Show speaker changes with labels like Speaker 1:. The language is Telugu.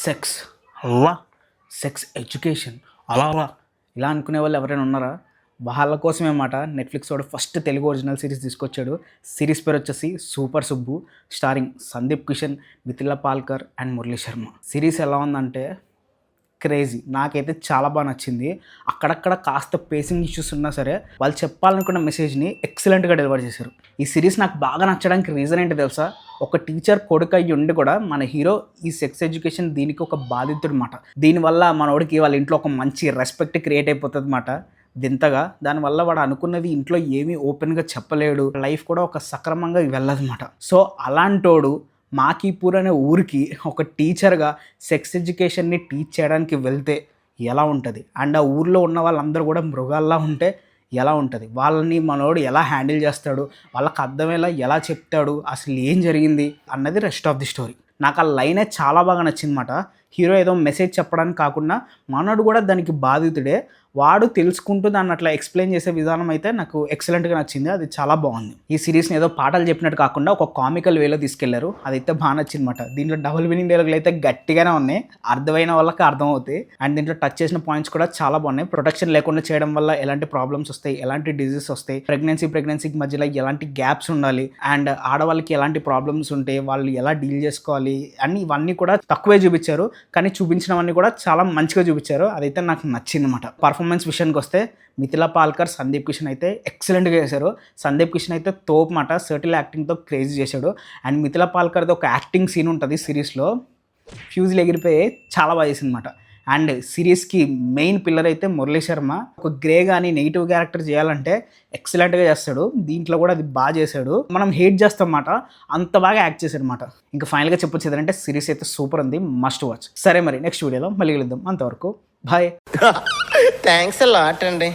Speaker 1: సెక్స్ అలా సెక్స్ ఎడ్యుకేషన్ అలా ఇలా అనుకునే వాళ్ళు ఎవరైనా ఉన్నారా? వాళ్ళ కోసమే మాట నెట్ఫ్లిక్స్ వాడు ఫస్ట్ తెలుగు ఒరిజినల్ సిరీస్ తీసుకొచ్చాడు. సిరీస్ పేరు వచ్చేసి super Subbu, starring Sandeep Kishan, Mithila Palkar and Murali Sharma. Series ఎలా ఉందంటే క్రేజీ, నాకైతే చాలా బాగా నచ్చింది. అక్కడక్కడ కాస్త పేసింగ్ ఇష్యూస్ ఉన్నా సరే వాళ్ళు చెప్పాలనుకున్న మెసేజ్ని ఎక్సలెంట్గా డెలివర్ చేశారు. ఈ సిరీస్ నాకు బాగా నచ్చడానికి రీజన్ ఏంటి తెలుసా? ఒక టీచర్ కొడుకు అయ్యి ఉండి కూడా మన హీరో ఈ సెక్స్ ఎడ్యుకేషన్ దీనికి ఒక బాధితుడు మాట. దీనివల్ల మనోడికి వాళ్ళ ఇంట్లో ఒక మంచి రెస్పెక్ట్ క్రియేట్ అయిపోతుంది మాట వింతగా. దానివల్ల వాడు అనుకున్నది ఇంట్లో ఏమీ ఓపెన్గా చెప్పలేడు, లైఫ్ కూడా ఒక సక్రమంగా వెళ్ళదన్నమాట. సో అలాంటోడు మాకీపూర్ అనే ఊరికి ఒక టీచర్గా సెక్స్ ఎడ్యుకేషన్ని టీచ్ చేయడానికి వెళ్తే ఎలా ఉంటుంది, అండ్ ఆ ఊర్లో ఉన్న వాళ్ళందరూ కూడా మృగాల్లా ఉంటే ఎలా ఉంటుంది, వాళ్ళని మనోడు ఎలా హ్యాండిల్ చేస్తాడు, వాళ్ళకి అర్థమయ్యేలా ఎలా చెప్తాడు, అసలు ఏం జరిగింది అన్నది రెస్ట్ ఆఫ్ ది స్టోరీ. నాకు ఆ లైనే చాలా బాగా నచ్చిందన్నమాట. హీరో ఏదో మెసేజ్ చెప్పడానికి కాకుండా మనోడు కూడా దానికి బాధితుడే, వాడు తెలుసుకుంటూ దాన్ని అట్లా ఎక్స్ప్లెయిన్ చేసే విధానం అయితే నాకు ఎక్సలెంట్గా నచ్చింది. అది చాలా బాగుంది. ఈ సిరీస్ని ఏదో పాటలు చెప్పినట్టు కాకుండా ఒక కామికల్ వేలో తీసుకెళ్లారు, అదైతే బాగా నచ్చిందన్నమాట. దీంట్లో డబుల్ మీనింగ్ డైలాగులు అయితే గట్టిగానే ఉన్నాయి, అర్థమైన వాళ్ళకి అర్థమవుతాయి. అండ్ దీంట్లో టచ్ చేసిన పాయింట్స్ కూడా చాలా బాగున్నాయి. ప్రొటెక్షన్ లేకుండా చేయడం వల్ల ఎలాంటి ప్రాబ్లమ్స్ వస్తాయి, ఎలాంటి డిజీజెస్ వస్తాయి, ప్రెగ్నెన్సీకి మధ్యలో ఎలాంటి గ్యాప్స్ ఉండాలి, అండ్ ఆడవాళ్ళకి ఎలాంటి ప్రాబ్లమ్స్ ఉంటాయి, వాళ్ళు ఎలా డీల్ చేసుకోవాలి అని ఇవన్నీ కూడా తక్కువే చూపించారు, కానీ చూపించినవన్నీ కూడా చాలా మంచిగా చూపించారు. అదైతే నాకు నచ్చింది అన్నమాట. పర్ఫార్మెన్స్ విషయానికి వస్తే మిథిలా పాల్కర్, సందీప్ కిషన్ అయితే ఎక్సలెంట్గా చేశారు. సందీప్ కిషన్ అయితే తోపు మాట, సర్టిల్ యాక్టింగ్తో క్రేజీ చేశాడు. అండ్ మిథిలా పాల్కర్ది ఒక యాక్టింగ్ సీన్ ఉంటుంది సిరీస్లో, ఫ్యూజ్లు ఎగిరిపోయి చాలా బాగా చేసింది అనమాట. అండ్ సిరీస్కి మెయిన్ పిల్లర్ అయితే మురళీ శర్మ. ఒక గ్రే కానీ నెగిటివ్ క్యారెక్టర్ చేయాలంటే ఎక్సలెంట్గా చేస్తాడు. దీంట్లో కూడా అది బాగా చేశాడు. మనం హేట్ చేస్తాం అన్నమాట, అంత బాగా యాక్ట్ చేశాడు అనమాట. ఇంకా ఫైనల్గా చెప్పొచ్చు ఏదంటే సిరీస్ అయితే సూపర్ ఉంది, మస్ట్ వాచ్. సరే మరి నెక్స్ట్ వీడియోలో మళ్ళీ కలుద్దాం, అంతవరకు బాయ్.
Speaker 2: థ్యాంక్స్ అ లాట్ అండి.